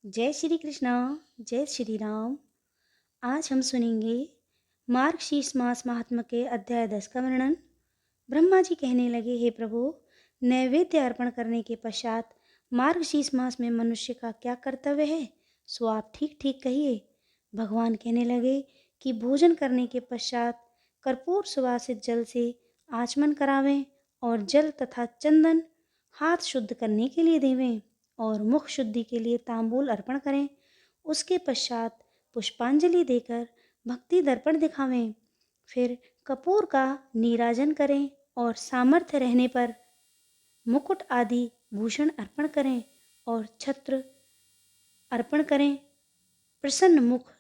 जय श्री कृष्णा, जय श्री राम। आज हम सुनेंगे मार्गशीर्ष मास महात्म्य के अध्याय 10 का वर्णन। ब्रह्मा जी कहने लगे, हे प्रभु, नैवेद्य अर्पण करने के पश्चात मार्गशीर्ष मास में मनुष्य का क्या कर्तव्य है, सो आप ठीक ठीक कहिए। भगवान कहने लगे कि भोजन करने के पश्चात कर्पूर सुवासित जल से आचमन करावें और जल तथा चंदन हाथ शुद्ध करने के लिए देवें और मुख शुद्धि के लिए तांबूल अर्पण करें। उसके पश्चात पुष्पांजलि देकर भक्ति दर्पण दिखावें। फिर कपूर का नीराजन करें और सामर्थ्य रहने पर मुकुट आदि भूषण अर्पण करें और छत्र अर्पण करें। प्रसन्न मुख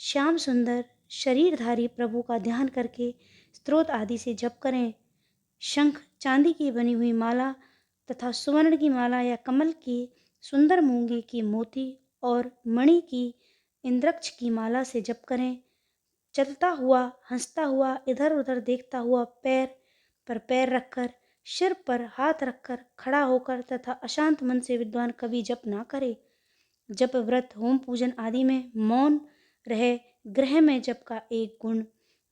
श्याम सुंदर शरीरधारी प्रभु का ध्यान करके स्तोत्र आदि से जप करें। शंख चांदी की बनी हुई माला तथा सुवर्ण की माला या कमल की सुंदर मूंगे की मोती और मणि की इंद्रक्ष की माला से जप करें। चलता हुआ, हंसता हुआ, इधर उधर देखता हुआ पैर पर पैर रखकर, सिर पर हाथ रखकर, खड़ा होकर तथा अशांत मन से विद्वान कभी जप ना करे। जप व्रत होम पूजन आदि में मौन रहे। गृह में जप का 1 गुण,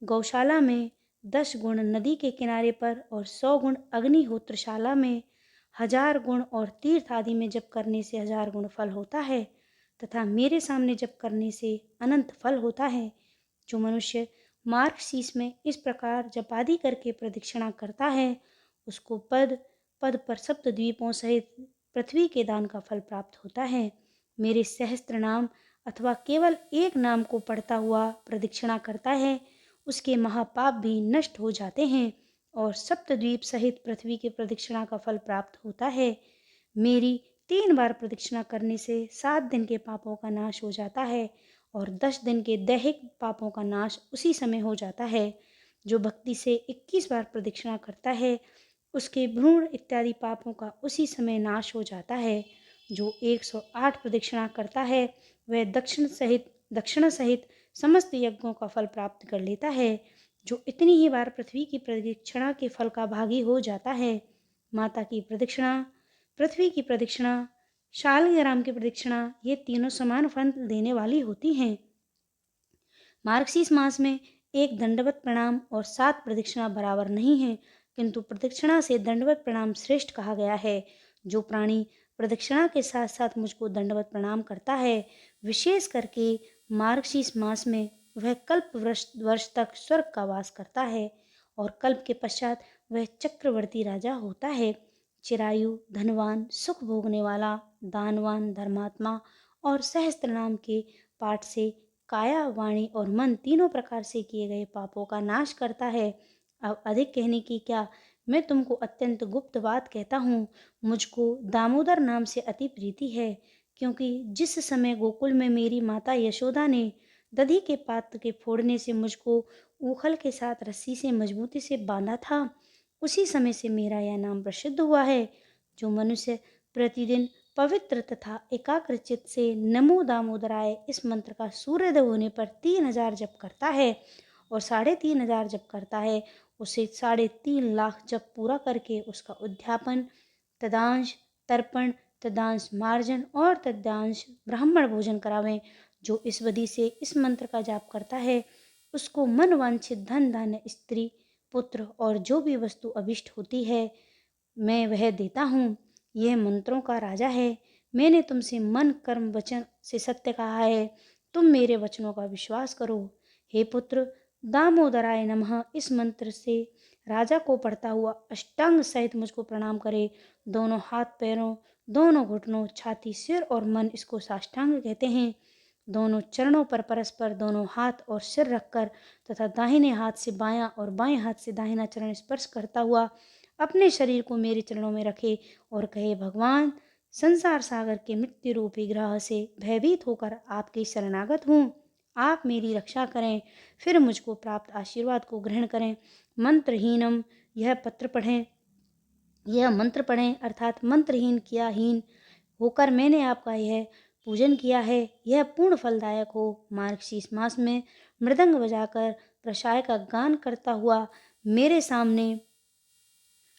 गौशाला में 10 गुण, नदी के किनारे पर और 100 गुण, अग्निहोत्रशाला में 1000 गुण और तीर्थ आदि में जप करने से 1000 गुण फल होता है तथा मेरे सामने जप करने से अनंत फल होता है। जो मनुष्य मार्गशीर्ष में इस प्रकार जपादि करके प्रदक्षिणा करता है, उसको पद पद पर सप्त द्वीपों सहित पृथ्वी के दान का फल प्राप्त होता है। मेरे सहस्त्र नाम अथवा केवल एक नाम को पढ़ता हुआ प्रदक्षिणा करता है, उसके महापाप भी नष्ट हो जाते हैं और सप्तद्वीप सहित पृथ्वी की प्रदक्षिणा का फल प्राप्त होता है। मेरी 3 बार प्रदक्षिणा करने से 7 दिन के पापों का नाश हो जाता है और 10 दिन के दैहिक पापों का नाश उसी समय हो जाता है। जो भक्ति से 21 बार प्रदक्षिणा करता है, उसके भ्रूण इत्यादि पापों का उसी समय नाश हो जाता है। जो 108 प्रदक्षिणा करता है, वह दक्षिणा सहित समस्त यज्ञों का फल प्राप्त कर लेता है। जो इतनी ही बार पृथ्वी की प्रदक्षिणा के फल का भागी हो जाता है। माता की प्रदक्षिणा, पृथ्वी की प्रदक्षिणा, शालग्राम की प्रदक्षिणा, ये तीनों समान फल देने वाली होती हैं। मार्गशीर्ष मास में एक दंडवत प्रणाम और 7 प्रदक्षिणा बराबर नहीं है, किंतु प्रदक्षिणा से दंडवत प्रणाम श्रेष्ठ कहा गया है। जो प्राणी प्रदक्षिणा के साथ साथ मुझको दंडवत प्रणाम करता है, विशेष करके मार्गशीर्ष मास में, वह कल्प वर्ष तक स्वर्ग का वास करता है और कल्प के पश्चात वह चक्रवर्ती राजा होता है। चिरायु, धनवान, सुख भोगने वाला, दानवान, धर्मात्मा और सहस्त्र नाम के पाठ से काया, वाणी और मन तीनों प्रकार से किए गए पापों का नाश करता है। अब अधिक कहने की क्या, मैं तुमको अत्यंत गुप्त बात कहता हूँ। मुझको दामोदर नाम से अति प्रीति है, क्योंकि जिस समय गोकुल में मेरी माता यशोदा ने दधी के पात्र के फोड़ने से मुझको ऊखल के साथ रस्सी से मजबूती से बांधा था, उसी समय से मेरा यह नाम प्रसिद्ध हुआ है। जो मनुष्य प्रतिदिन पवित्र तथा एकाग्रचित से नमो दामोदराय इस मंत्र का सूर्योदय होने पर 3000 जप करता है और 3500 जप करता है, उसे 3.5 लाख जप पूरा करके उसका उद्यापन, तदांश तर्पण, तदांश मार्जन और तदांश ब्राह्मण भोजन करावें। जो इस विधि से इस मंत्र का जाप करता है, उसको मन वांछित धन, धान्य, स्त्री, पुत्र और जो भी वस्तु अभिष्ट होती है, मैं वह देता हूँ। यह मंत्रों का राजा है। मैंने तुमसे मन कर्म वचन से सत्य कहा है, तुम मेरे वचनों का विश्वास करो। हे पुत्र, दामोदराय नमः इस मंत्र से राजा को पढ़ता हुआ अष्टांग सहित मुझको प्रणाम करे। दोनों हाथ पैरों, दोनों घुटनों, छाती, सिर और मन, इसको साष्टांग कहते हैं। दोनों चरणों पर परस्पर दोनों हाथ और सिर रखकर तथा दाहिने हाथ से बायां और बाएं हाथ से दाहिना चरण स्पर्श करता हुआ अपने शरीर को मेरे चरणों में रखे और कहे, भगवान, संसार सागर के मृत्यु रूपी ग्रह से भयभीत होकर आपके शरणागत हूँ। आप मेरी रक्षा करें, फिर मुझको प्राप्त आशीर्वाद को ग्रहण करें। मंत्रहीनम, यह मंत्र पढ़ें अर्थात मंत्रहीन किया हीन होकर मैंने आपका यह पूजन किया है, यह पूर्ण फलदायक हो। मार्गशीर्ष मास में मृदंग बजाकर प्रशाय का गान करता हुआ मेरे सामने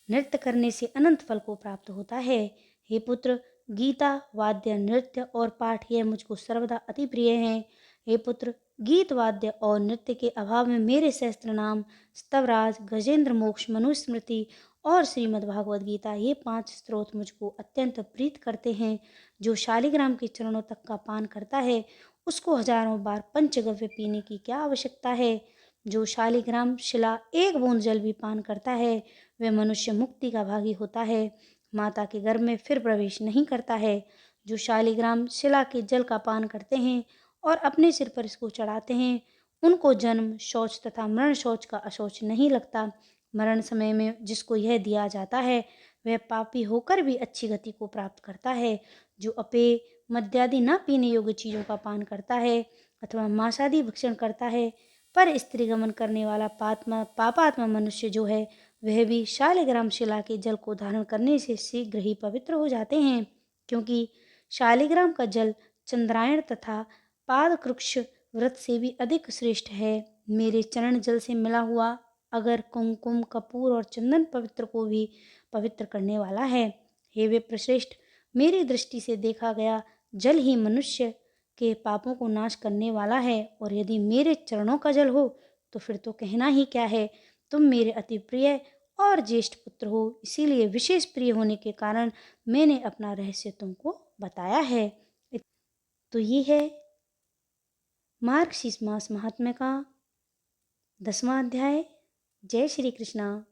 नृत्य करने से अनंत फल को प्राप्त होता है। हे पुत्र, गीता, वाद्य, नृत्य और पाठ यह मुझको सर्वदा अति प्रिय हैं। हे पुत्र, गीत, वाद्य और नृत्य के अभाव में मेरे सहस्त्र नाम, स्तवराज, गजेंद्र मोक्ष, मनुस्मृति और श्रीमद् भागवत गीता ये 5 स्त्रोत मुझको अत्यंत प्रीत करते हैं। जो शालिग्राम के चरणों तक का पान करता है, उसको हजारों बार पंचगव्य पीने की क्या आवश्यकता है। जो शालिग्राम शिला एक बूंद जल भी पान करता है, वह मनुष्य मुक्ति का भागी होता है, माता के गर्भ में फिर प्रवेश नहीं करता है। जो शालिग्राम शिला के जल का पान करते हैं और अपने सिर पर इसको चढ़ाते हैं, उनको जन्म, शौच तथा मरण शौच का अशौच नहीं लगता। मरण समय में जिसको यह दिया जाता है, वह पापी होकर भी अच्छी गति को प्राप्त करता है। जो अपेय, मद्यादि न पीने योग्य चीज़ों का पान करता है अथवा मांसादि भक्षण करता है, पर स्त्री गमन करने वाला पापात्मा मनुष्य जो है, वह भी शालिग्राम शिला के जल को धारण करने से शीघ्र ही पवित्र हो जाते हैं, क्योंकि शालिग्राम का जल चंद्रायण तथा पादकृक्ष व्रत से भी अधिक श्रेष्ठ है। मेरे चरण जल से मिला हुआ अगर कुमकुम, कपूर और चंदन पवित्र को भी पवित्र करने वाला है। हे विप्रश्रेष्ठ, मेरी दृष्टि से देखा गया जल ही मनुष्य के पापों को नाश करने वाला है, और यदि मेरे चरणों का जल हो तो फिर तो कहना ही क्या है। तुम मेरे अति प्रिय और ज्येष्ठ पुत्र हो, इसीलिए विशेष प्रिय होने के कारण मैंने अपना रहस्य तुमको बताया है। तो ये है मार्गशीर्ष मास महात्म्य का 10वां अध्याय। जय श्री कृष्णा।